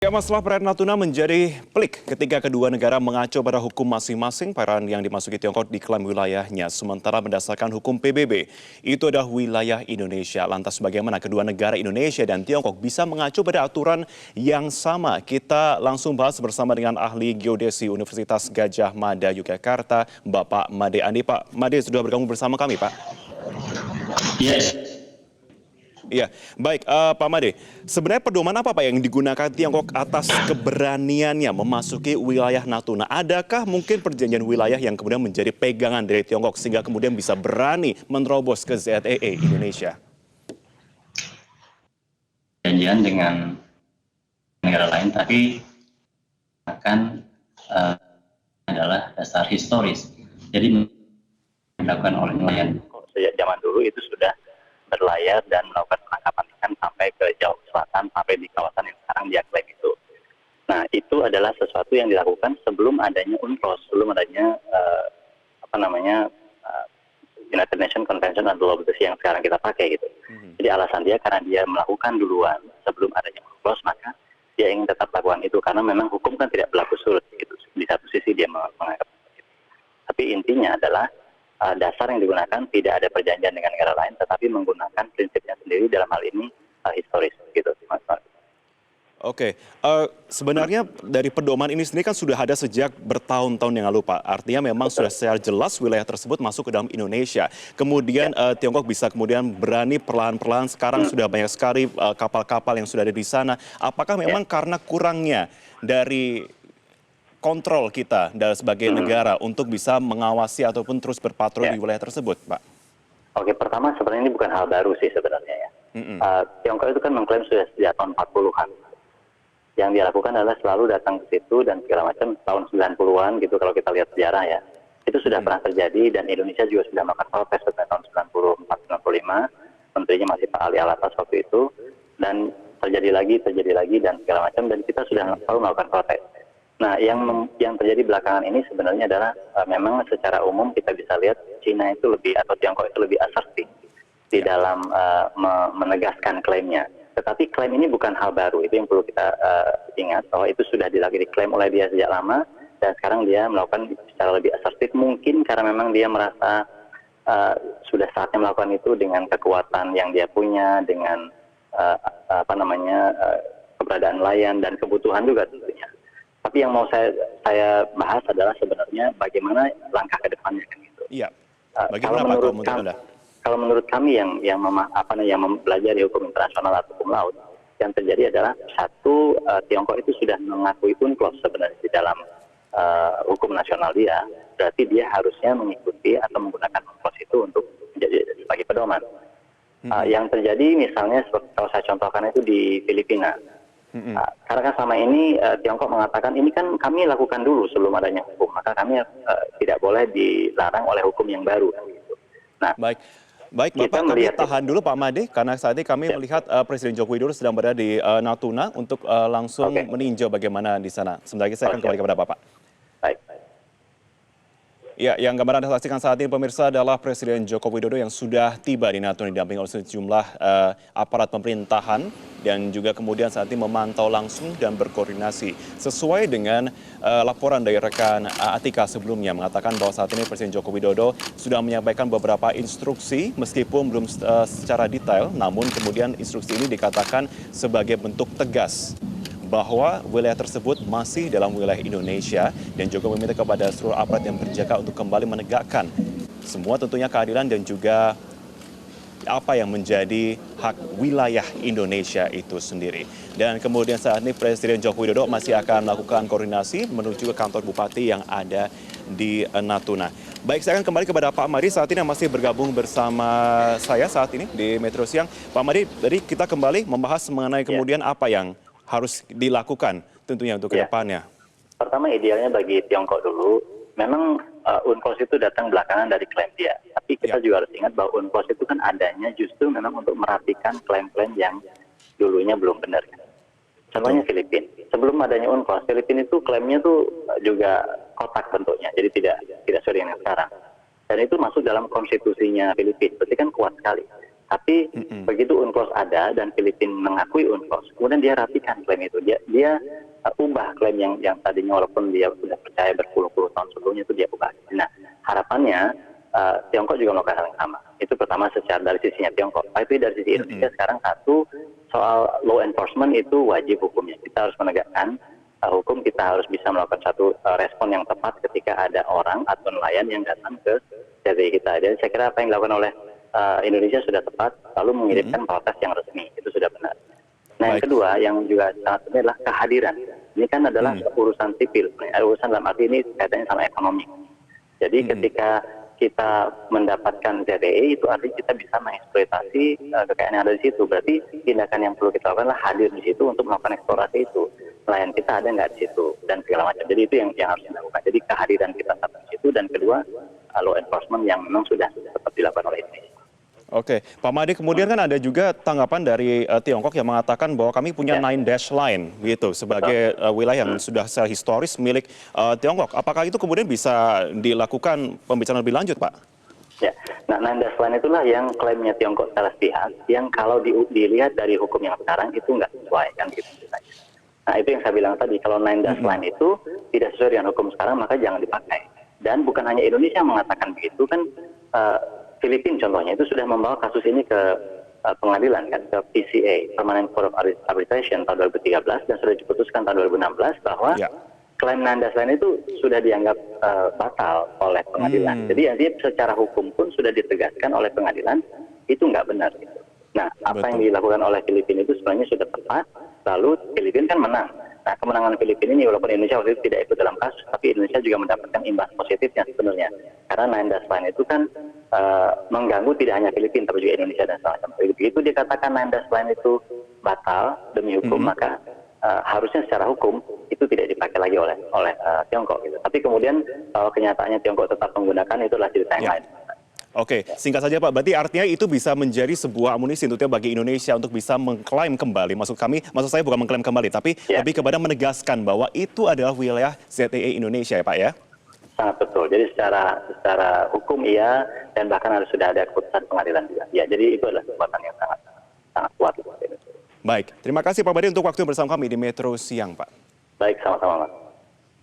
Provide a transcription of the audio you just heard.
Ya, masalah perairan Natuna menjadi pelik ketika kedua negara mengacu pada hukum masing-masing. Perairan yang dimasuki Tiongkok diklaim wilayahnya, sementara berdasarkan hukum PBB, itu adalah wilayah Indonesia. Lantas bagaimana kedua negara Indonesia dan Tiongkok bisa mengacu pada aturan yang sama? Kita langsung bahas bersama dengan ahli geodesi Universitas Gadjah Mada Yogyakarta, Bapak Made Andi. Pak Made sudah bergabung bersama kami, Pak. Yes. Iya, baik Pak Made. Sebenarnya pedoman apa Pak yang digunakan Tiongkok atas keberaniannya memasuki wilayah Natuna? Adakah mungkin perjanjian wilayah yang kemudian menjadi pegangan dari Tiongkok sehingga kemudian bisa berani menerobos ke ZEE Indonesia? Perjanjian dengan negara lain, tapi akan adalah dasar historis. Jadi dilakukan oleh nelayan sejak zaman dulu itu sudah berlayar dan melakukan penangkapan ikan sampai ke jauh selatan, sampai di kawasan yang sekarang diklaim itu. Nah, itu adalah sesuatu yang dilakukan sebelum adanya UNCLOS, sebelum adanya United Nations Convention on the Law of the Sea yang sekarang kita pakai gitu. Jadi alasan dia karena dia melakukan duluan sebelum adanya UNCLOS, maka dia ingin tetap lakukan itu karena memang hukum kan tidak berlaku surut gitu. Di satu sisi dia menganggap itu. Tapi intinya adalah dasar yang digunakan tidak ada perjanjian dengan negara lain, tetapi menggunakan prinsipnya sendiri, dalam hal ini historis gitu, Mas. Oke, sebenarnya dari pedoman ini sendiri kan sudah ada sejak bertahun-tahun yang lalu, Pak. Artinya memang sudah secara jelas wilayah tersebut masuk ke dalam Indonesia. Kemudian Tiongkok bisa kemudian berani perlahan-perlahan, sekarang sudah banyak sekali kapal-kapal yang sudah ada di sana. Apakah memang karena kurangnya dari kontrol kita dari sebagai negara untuk bisa mengawasi ataupun terus berpatroli di wilayah tersebut, Pak? Oke, pertama sebenarnya ini bukan hal baru sih sebenarnya ya. Tiongkok itu kan mengklaim sudah sejak tahun 40-an. Yang dia lakukan adalah selalu datang ke situ dan segala macam tahun 90-an gitu kalau kita lihat sejarah ya. Itu sudah pernah terjadi dan Indonesia juga sudah melakukan protes pada tahun 94-95. Menterinya masih Pak Ali Alatas waktu itu. Dan terjadi lagi dan segala macam dan kita sudah selalu melakukan protes. Nah, yang terjadi belakangan ini sebenarnya adalah memang secara umum kita bisa lihat Cina itu lebih atau Tiongkok itu lebih asertif di dalam menegaskan klaimnya. Tetapi klaim ini bukan hal baru, itu yang perlu kita ingat bahwa itu sudah diklaim oleh dia sejak lama dan sekarang dia melakukan secara lebih asertif mungkin karena memang dia merasa sudah saatnya melakukan itu dengan kekuatan yang dia punya, dengan keberadaan nelayan dan kebutuhan juga tentunya. Tapi yang mau saya bahas adalah sebenarnya bagaimana langkah ke depannya kan gitu. Iya. Bagaimana Pak kalau menurut Anda? Kalau menurut kami yang mempelajari hukum internasional atau hukum laut, yang terjadi adalah satu, Tiongkok itu sudah mengakui UNCLOS sebenarnya di dalam hukum nasional dia, berarti dia harusnya mengikuti atau menggunakan UNCLOS itu untuk menjadi sebagai pedoman. Yang terjadi misalnya kalau saya contohkan itu di Filipina. Karena kan selama ini Tiongkok mengatakan ini kan kami lakukan dulu sebelum adanya hukum, maka kami tidak boleh dilarang oleh hukum yang baru. Gitu. Nah, Baik, Bapak, kami tahan dulu Pak Made, karena saat ini kami melihat Presiden Joko Widodo sedang berada di Natuna untuk langsung meninjau bagaimana di sana. Sebentar lagi saya akan kembali kepada Bapak. Baik. Ya, yang gambaran Anda saksikan saat ini pemirsa adalah Presiden Joko Widodo yang sudah tiba di Natuna didampingi oleh sejumlah aparat pemerintahan dan juga kemudian saat ini memantau langsung dan berkoordinasi sesuai dengan laporan dari rekan Atika sebelumnya mengatakan bahwa saat ini Presiden Joko Widodo sudah menyampaikan beberapa instruksi meskipun belum secara detail, namun kemudian instruksi ini dikatakan sebagai bentuk tegas bahwa wilayah tersebut masih dalam wilayah Indonesia dan juga meminta kepada seluruh aparat yang berjaga untuk kembali menegakkan semua tentunya keadilan dan juga apa yang menjadi hak wilayah Indonesia itu sendiri. Dan kemudian saat ini Presiden Joko Widodo masih akan melakukan koordinasi menuju ke kantor bupati yang ada di Natuna. Baik, saya akan kembali kepada Pak Made saat ini yang masih bergabung bersama saya saat ini di Metro Siang. Pak Made, tadi kita kembali membahas mengenai kemudian apa yang harus dilakukan tentunya untuk ke depannya. Pertama idealnya bagi Tiongkok dulu, memang UNCLOS itu datang belakangan dari klaim dia. Tapi kita juga harus ingat bahwa UNCLOS itu kan adanya justru memang untuk merapikan klaim-klaim yang dulunya belum benar. Contohnya Filipina. Sebelum adanya UNCLOS, Filipina itu klaimnya tuh juga kotak bentuknya, jadi tidak sesuai dengan sekarang. Dan itu masuk dalam konstitusinya Filipina, berarti kan kuat sekali. Tapi begitu UNCLOS ada dan Filipina mengakui UNCLOS, kemudian dia rapikan klaim itu. Dia ubah klaim yang tadinya walaupun dia sudah percaya berpuluh-puluh tahun sebelumnya itu dia ubah. Nah, harapannya Tiongkok juga melakukan hal yang sama. Itu pertama secara dari sisinya Tiongkok. Tapi dari sisi Indonesia sekarang satu, soal law enforcement itu wajib hukumnya. Kita harus menegakkan hukum, kita harus bisa melakukan satu respon yang tepat ketika ada orang atau nelayan yang datang ke TBI kita. Jadi saya kira apa yang dilakukan oleh Indonesia sudah tepat, lalu mengirimkan protes yang resmi, itu sudah benar. Nah, yang kedua yang juga sangat penting adalah kehadiran. Ini kan adalah urusan sipil, urusan dalam arti ini kaitannya sama ekonomi. Jadi ketika kita mendapatkan ZTE itu artinya kita bisa mengeksploitasi kekayaan yang ada di situ. Berarti tindakan yang perlu kita lakukan adalah hadir di situ untuk melakukan eksplorasi itu. Nelayan kita ada nggak di situ dan segala macam. Jadi itu yang harus dilakukan. Jadi kehadiran kita satu di situ, dan kedua law enforcement yang memang sudah tetap dilakukan oleh Indonesia. Oke, Pak Made, kemudian kan ada juga tanggapan dari Tiongkok yang mengatakan bahwa kami punya Nine Dash Line gitu sebagai wilayah yang sudah secara historis milik Tiongkok. Apakah itu kemudian bisa dilakukan pembicaraan lebih lanjut, Pak? Ya, nah Nine Dash Line itulah yang klaimnya Tiongkok salah pihak, yang kalau dilihat dari hukum yang sekarang itu nggak sesuai kan gitu. Nah itu yang saya bilang tadi, kalau Nine Dash Line itu tidak sesuai dengan hukum sekarang maka jangan dipakai. Dan bukan hanya Indonesia yang mengatakan begitu kan. Filipina contohnya itu sudah membawa kasus ini ke pengadilan kan, ke PCA, Permanent Court of Arbitration tahun 2013, dan sudah diputuskan tahun 2016 bahwa klaim Nine Dash Line itu sudah dianggap batal oleh pengadilan. Jadi artinya secara hukum pun sudah ditegaskan oleh pengadilan itu nggak benar. Gitu. Nah, apa yang dilakukan oleh Filipina itu sebenarnya sudah tepat, lalu Filipina kan menang. Nah, kemenangan Filipina ini walaupun Indonesia waktu itu tidak ikut dalam kasus, tapi Indonesia juga mendapatkan imbas positifnya sebenarnya. Karena Nine Dash Line itu kan mengganggu tidak hanya Filipina tapi juga Indonesia dan semacam. Begitu dikatakan Nine Dash Line itu batal demi hukum, maka harusnya secara hukum itu tidak dipakai lagi oleh Tiongkok. Gitu. Tapi kemudian kalau kenyataannya Tiongkok tetap menggunakan, itulah cerita yang lain. Oke, singkat saja Pak, berarti artinya itu bisa menjadi sebuah amunisi tentunya bagi Indonesia untuk bisa mengklaim kembali. Maksud saya bukan mengklaim kembali, tapi lebih kepada menegaskan bahwa itu adalah wilayah ZTE Indonesia ya Pak ya? Sangat betul. Jadi secara hukum iya, dan bahkan harus sudah ada keputusan pengadilan juga. Ya, jadi itu adalah kekuatan yang sangat kuat. Baik, terima kasih Pak Made untuk waktu bersama kami di Metro Siang Pak. Baik, sama-sama Mas.